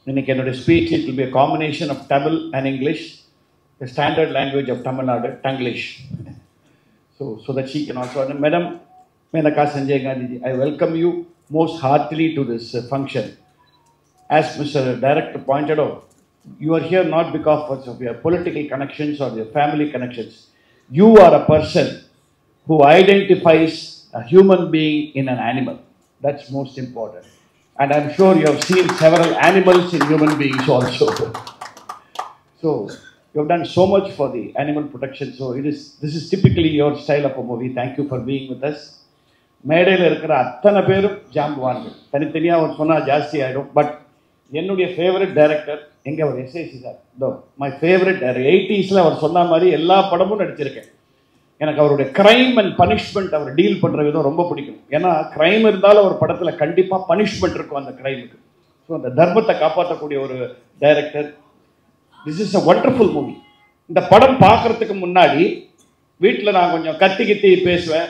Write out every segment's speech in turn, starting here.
இன்னைக்கு என்னோட speech it will be a combination of Tamil and English, the standard language of Tamil Nadu, Tanglish. So that she can also. Madam Menaka Sanjay Gandhi, I welcome you most heartily to this function. As Mr. Director pointed out, you are here not because of your political connections or your family connections. You are a person who identifies a human being in an animal. That's most important. And I'm sure you have seen several animals in human beings also. So you have done so much for the animal protection. So this is typically your style of a movie. Thank you for being with us. மேடையில் இருக்கிற அத்தனை பேரும் ஜாம்புவான்கள். தனித்தனியாக அவர் சொன்னால் ஜாஸ்தி ஆகிடும். But என்னுடைய favourite director எங்கே அவர் SAC sir. Though my favourite director. 80s அவர் சொன்ன மாதிரி எல்லா படமும் நடிச்சிருக்கேன். எனக்கு அவருடைய கிரைம் அண்ட் பனிஷ்மெண்ட் அவர் டீல் பண்ணுற விதம் ரொம்ப பிடிக்கும். ஏன்னா கிரைம் இருந்தாலும் ஒரு படத்தில் கண்டிப்பாக பனிஷ்மெண்ட் இருக்கும் அந்த கிரைமுக்கு. ஸோ அந்த தர்மத்தை காப்பாற்றக்கூடிய ஒரு director. This is a wonderful movie. இந்த படம் பார்க்குறதுக்கு முன்னாடி வீட்டில் நான் கொஞ்சம் கத்தி பேசுவேன்.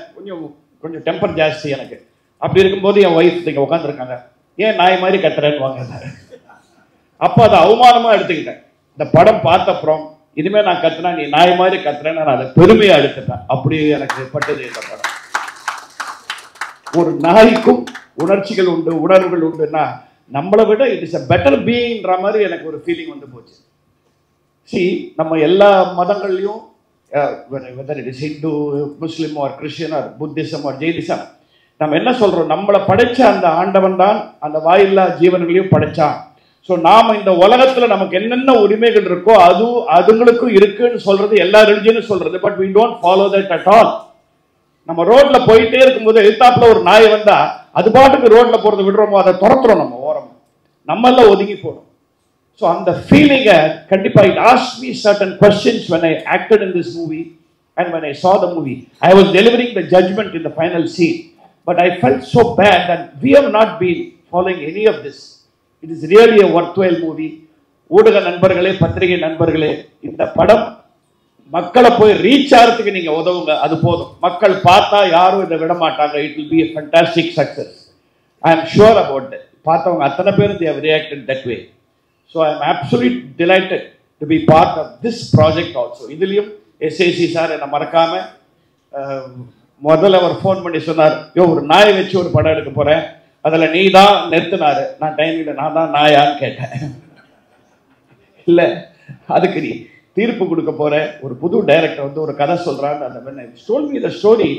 கொஞ்சம் டெம்பர் ஜாஸ்தி எனக்கு. அப்படி இருக்கும்போது என் ஒய்ஃப் இங்கே உட்காந்துருக்காங்க. ஏன் நாய் மாதிரி கத்துறேன்னு வாங்க. அப்போ அதை அவமானமாக எடுத்துக்கிட்டேன். இந்த படம் பார்த்த அப்புறம் இனிமேல் நான் கத்துனா நீ நாய் மாதிரி கத்துறேன்னு நான் அதை பெருமையாக எடுத்துட்டேன். அப்படி எனக்கு பட்டது இந்த படம். ஒரு நாய்க்கும் உணர்ச்சிகள் உண்டு, உணர்வுகள் உண்டுன்னா நம்மளை விட இட் இஸ் அ பெட்டர் பீயிங்ன்ற மாதிரி எனக்கு ஒரு ஃபீலிங் வந்து போச்சு. நம்ம எல்லா மதங்கள்லையும் whether it is Hindu, Muslim or Christian or Buddhism or Jainism, நம்ம என்ன சொல்றோம், நம்மளை படைச்ச அந்த ஆண்டவன் தான் அந்த வாயில்லா ஜீவன்களையும் படைச்சான். ஸோ நாம இந்த உலகத்துல நமக்கு என்னென்ன உரிமைகள் இருக்கோ அதுங்களுக்கும் இருக்குன்னு சொல்றது எல்லா ரிலிஜனும் சொல்றது. But we don't follow that at all. நம்ம ரோட்ல போயிட்டே இருக்கும்போது எதிர்த்தாப்புல ஒரு நாய் வந்தா அது பாட்டுக்கு ரோட்ல போறது விடுறோமோ அதை துரத்துறோம் நம்ம ஓரமா. நம்ம எல்லாம் ஒதுங்கி போறோம். ஸோ அந்த ஃபீலிங்கை கண்டிப்பா it asked me certain questions when I acted in this movie and when I saw the movie. I was delivering the judgment in the final scene, but I felt so bad that we have not been following any of this. It is really a worthwhile movie. ஊடக நண்பர்களே, பத்திரிகை நண்பர்களே, இந்த படம் மக்களை போய் reach ஆகிறதுக்கு நீங்க உதவுங்க. அது போதும். மக்கள் பார்த்தா யாரும் இதை விட மாட்டாங்க. It will be a fantastic success. I am sure about that. பார்த்தவங்க அத்தனை பேரும் they have reacted that way. So I am absolutely delighted to be part of this project also. இதுலயும் எஸ்ஏசி சார் என்னை மறக்காம முதல்ல அவர் ஃபோன் பண்ணி சொன்னார், ஒரு நாயை வச்சு ஒரு படம் எடுக்க போறேன், அதில் நீ தான் நிறுத்தினாரு. நான் டைமில் நான் தான் நாயான்னு கேட்டேன். இல்லை, அதுக்கு நீ தீர்ப்பு கொடுக்க போற, ஒரு புது டைரக்டர் வந்து ஒரு கதை சொல்றான்னு அந்த told me the story.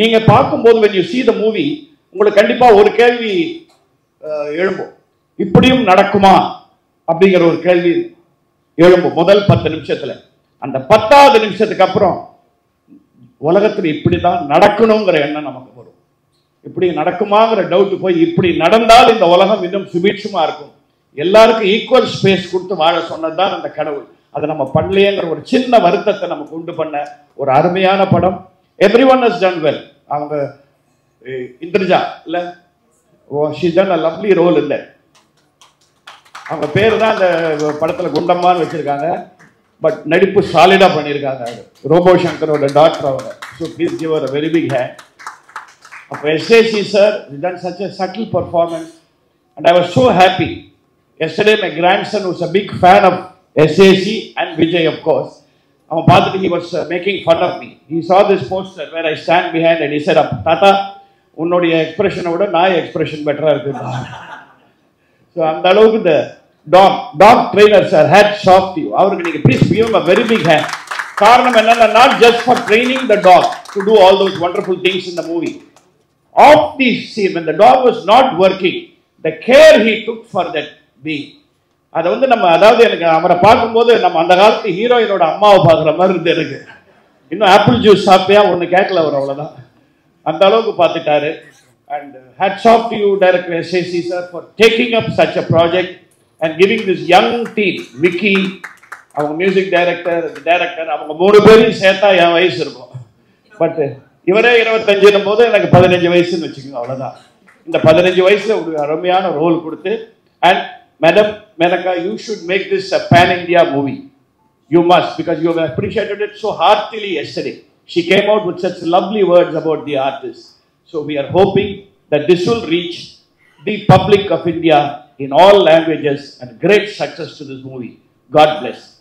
நீங்க பார்க்கும்போது when you see the movie உங்களுக்கு கண்டிப்பா ஒரு கேள்வி எழும்பும், இப்படியும் நடக்குமா அப்படிங்கிற ஒரு கேள்வி எழும்பும் முதல் 10 நிமிஷத்துல. அந்த 10வது நிமிஷத்துக்கு அப்புறம் உலகத்தில் இப்படிதான் நடக்கணுங்கிற எண்ணம் நமக்கு வரும். இப்படி நடக்குமாங்கிற டவுட் போய் இப்படி நடந்தால் இந்த உலகம் இன்னும் சுபீட்சமா இருக்கும், எல்லாருக்கும் ஈக்குவல் ஸ்பேஸ் கொடுத்து வாழ சொன்னதுதான் அந்த கடவுள். அதை நம்ம பண்ணலையேங்கிற ஒரு சின்ன வருத்தத்தை நமக்கு உண்டு பண்ண ஒரு அருமையான படம். Everyone has done well. அவங்க இந்திரஜா இல்ல, she done a lovely role இல்லை. அவங்க பேர் தான் அந்த படத்துல குண்டம்மான்னு வச்சிருக்காங்க. பட் நடிப்பு சாலிடா பண்ணியிருக்காங்க. ரோபோ சங்கரோட டாக்டர் அவங்க. So please give her a very big hand. அப்போ SAC sir done such a subtle performance and I was so happy. Yesterday my grandson was a big fan of SAC and Vijay, of course. அவன் பார்த்துட்டு he was making fun of me. He saw this poster where I stand behind and he said, தாத்தா உன்னுடைய எக்ஸ்பிரஷனை விட நான் expression பெட்டரா இருக்கு. So அந்த அளவுக்கு இந்த dog trainer sir hats off to you. அவருக்கு நீங்க please give him a very big hand. காரணம் என்னன்னா, not just for training the dog to do all those wonderful things in the movie. Of the scene when the dog was not working, the care he took for that being. அதை வந்து நம்ம, அதாவது எனக்கு அவரை பார்க்கும்போது நம்ம அந்த காலத்து ஹீரோயினோட அம்மாவை பார்க்குற மாதிரி இருந்து எனக்கு. இன்னும் ஆப்பிள் ஜூஸ் சாப்பிட்டியா ஒன்று கேட்கல அவர், அவ்வளோதான். அந்த அளவுக்கு பார்த்துட்டாரு. And hats off to you, Director SAC sir, for taking up such a project and giving this young team, Vicky, அவங்க மியூசிக் டைரக்டர், அவங்க 3 பேரையும் சேர்த்தா என் வயசு இருக்கும். பட் இவரே 25 போது எனக்கு 15 வயசுன்னு வச்சுக்கோங்க, அவ்வளோதான். இந்த 15 வயசுல ஒரு அருமையான ரோல் கொடுத்து, and Madam Menaka, you should make this a pan-India movie. You must, because you have appreciated it so heartily yesterday. She came out with such lovely words about the artist. So we are hoping that this will reach the public of India in all languages, and great success to this movie. God bless.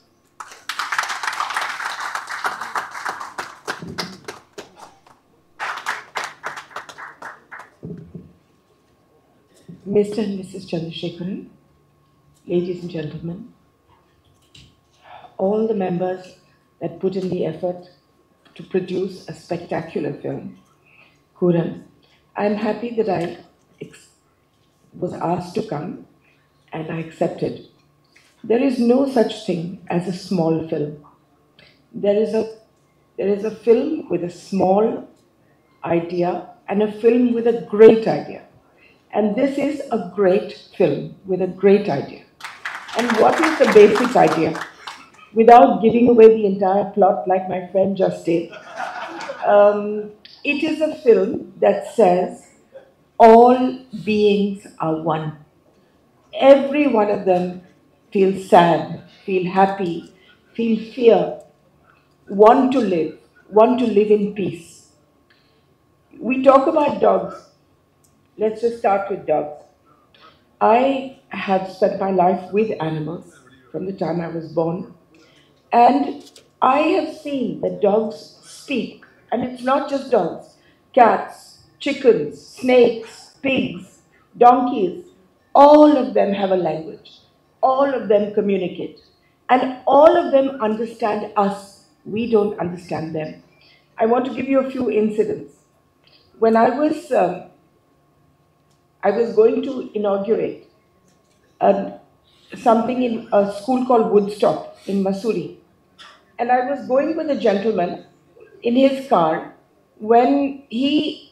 Mr. and Mrs. Chandrasekharan, ladies and gentlemen, all the members that put in the effort to produce a spectacular film, Kuran, I'm happy that I was asked to come and I accepted. There is no such thing as a small film. There is a film with a small idea and a film with a great idea. And this is a great film with a great idea. And what is the basic idea? Without giving away the entire plot like my friend just did, it is a film that says all beings are one. Every one of them feels sad, feel happy, feel fear, want to live in peace. We talk about dogs. Let's just start with dogs. I have spent my life with animals from the time I was born. And I have seen that dogs speak. And it's not just dogs. Cats, chickens, snakes, pigs, donkeys, all of them have a language. All of them communicate. And all of them understand us. We don't understand them. I want to give you a few incidents. When I was going to inaugurate something in a school called Woodstock in Missouri. And I was going with a gentleman in his car when we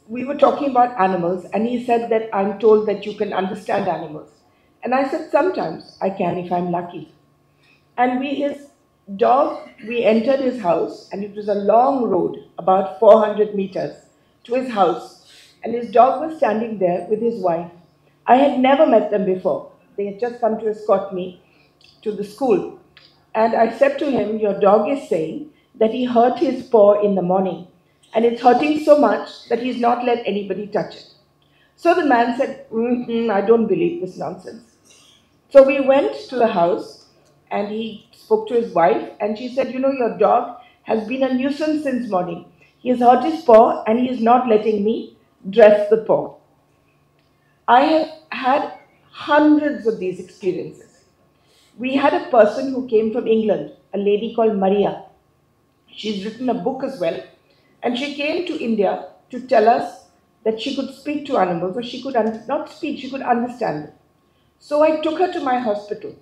were talking about animals, and he said that I'm told that you can understand animals. And I said, sometimes I can if I'm lucky. And his dog, we entered his house, and it was a long road, about 400 meters to his house. And his dog was standing there with his wife. I had never met them before. They had just come to escort me to the school. And I said to him, your dog is saying that he hurt his paw in the morning. And it's hurting so much that he's not let anybody touch it. So the man said, I don't believe this nonsense. So we went to the house and he spoke to his wife and she said, your dog has been a nuisance since morning. He has hurt his paw and he is not letting me dress the paw. I have had hundreds of these experiences. We had a person who came from England, a lady called Maria. She's written a book as well. And she came to India to tell us that she could speak to animals, or she could not speak, she could understand them. So I took her to my hospital,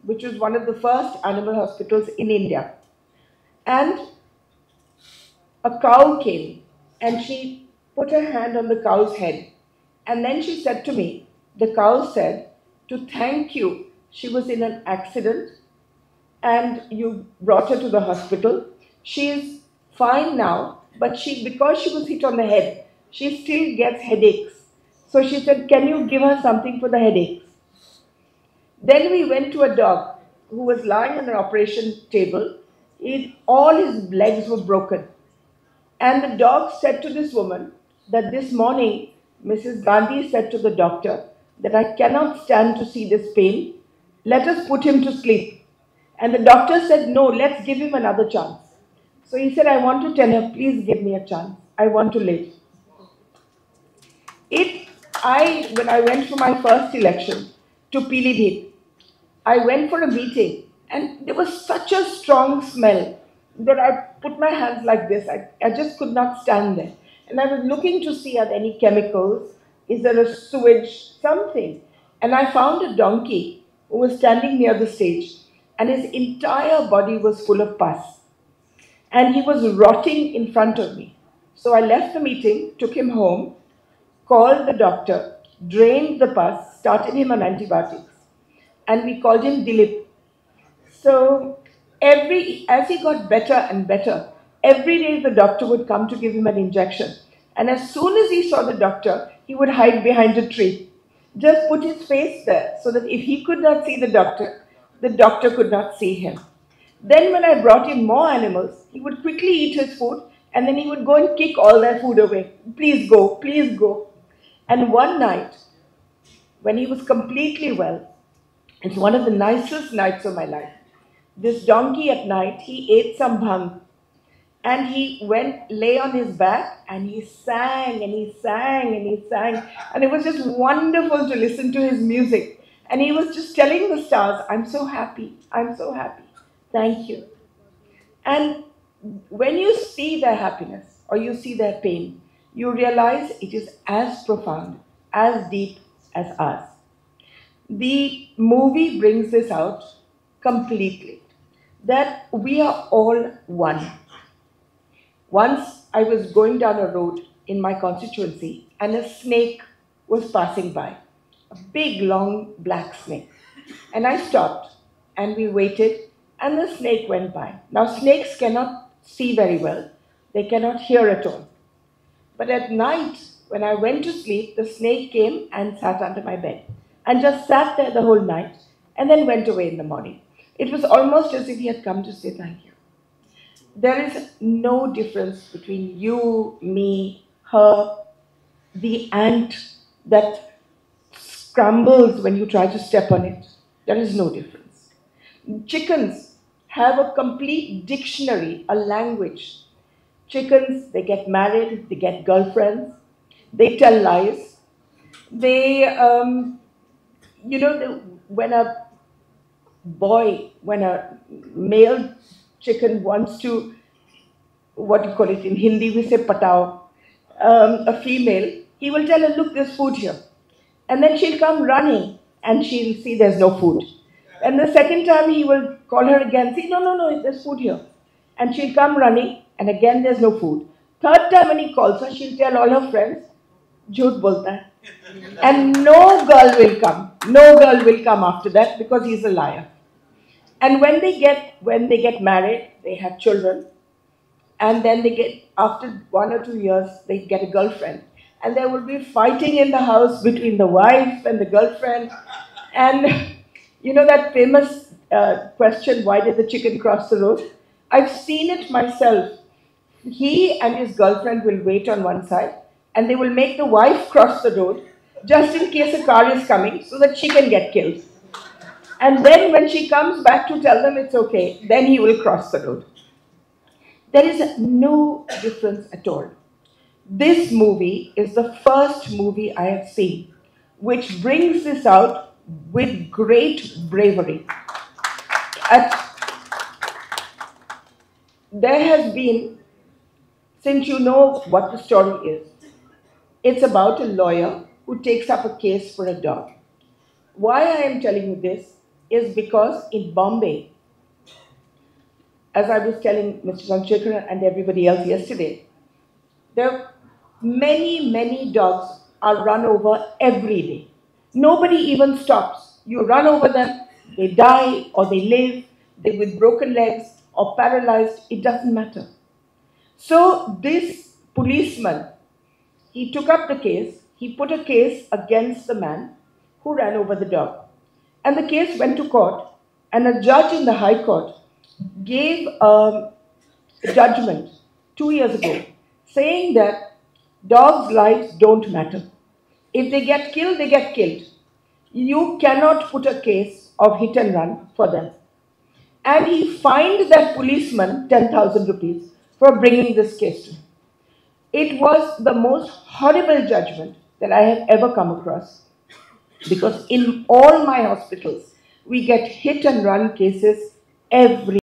which was one of the first animal hospitals in India. And a cow came and she put her hand on the cow's head. And then she said to me, the cow said, to thank you, she was in an accident and you brought her to the hospital. She is fine now, but because she was hit on the head, she still gets headaches. So she said, can you give her something for the headaches? Then we went to a dog who was lying on an operation table. All his legs were broken. And the dog said to this woman that this morning, Mrs. Gandhi said to the doctor that I cannot stand to see this pain. Let us put him to sleep. And the doctor said, no, let's give him another chance. So he said, I want to tell her, please give me a chance. I want to live. When I went for my first election to Pilibhit, I went for a meeting and there was such a strong smell that I put my hands like this. I just could not stand there. And I was looking to see are there any chemicals, is there a sewage, something. And I found a donkey who was standing near the stage and his entire body was full of pus. And he was rotting in front of me. So I left the meeting, took him home, called the doctor, drained the pus, started him on antibiotics. And we called him Dilip. So as he got better and better, every day the doctor would come to give him an injection. And as soon as he saw the doctor, he would hide behind a tree. Just put his face there so that if he could not see the doctor could not see him. Then when I brought him more animals, he would quickly eat his food and then he would go and kick all their food away. Please go, please go. And one night, when he was completely well. It's one of the nicest nights of my life. This donkey at night, he ate some bhang and he went, lay on his back and he sang and he sang and he sang. And it was just wonderful to listen to his music. And he was just telling the stars, I'm so happy, I'm so happy. Thank you. And when you see their happiness or you see their pain, you realize it is as profound, as deep as ours. The movie brings this out completely, that we are all one. Once I was going down a road in my constituency and a snake was passing by, a big, long, black snake. And I stopped and we waited and the snake went by. Now, snakes cannot see very well. They cannot hear at all. But at night, when I went to sleep, the snake came and sat under my bed and just sat there the whole night and then went away in the morning. It was almost as if he had come to say thank you. There is no difference between you, me, her, the ant that scrambles when you try to step on it. There is no difference. Chickens have a complete dictionary, a language. Chickens, they get married, they get girlfriends, they tell lies. They, when a male chicken wants to, what do you call it, in Hindi we say patao, a female, he will tell her, look, there's food here. And then she'll come running and she'll see there's no food. And the second time he will call her again, say, no, there's food here. And she'll come running and again there's no food. Third time when he calls her, she'll tell all her friends, jhoot bolta hai. And no girl will come. No girl will come after that because he's a liar. And when they get married, they have children. And then after 1 or 2 years, they get a girlfriend. And there will be fighting in the house between the wife and the girlfriend. And you know that famous question, why did the chicken cross the road? I've seen it myself. He and his girlfriend will wait on one side and they will make the wife cross the road just in case a car is coming so that she can get killed. And then when she comes back to tell them it's okay, then he will cross the road. There is no difference at all. This movie is the first movie I have seen which brings this out with great bravery. There has been, since you know what the story is, it's about a lawyer who takes up a case for a dog. Why I am telling you this is because in Bombay, as I was telling Mr. Chandrasekhar and everybody else yesterday, there many dogs are run over every day. Nobody even stops. You run over them, they die or they live, they with broken legs or paralyzed, it doesn't matter. So this policeman, he took up the case, he put a case against the man who ran over the dog. And the case went to court, and a judge in the High Court gave a judgment 2 years ago saying that dogs' lives don't matter. If they get killed, they get killed. You cannot put a case of hit and run for them. And he fined that policeman 10,000 rupees for bringing this case to him. It was the most horrible judgment that I have ever come across, because in all my hospitals, we get hit and run cases every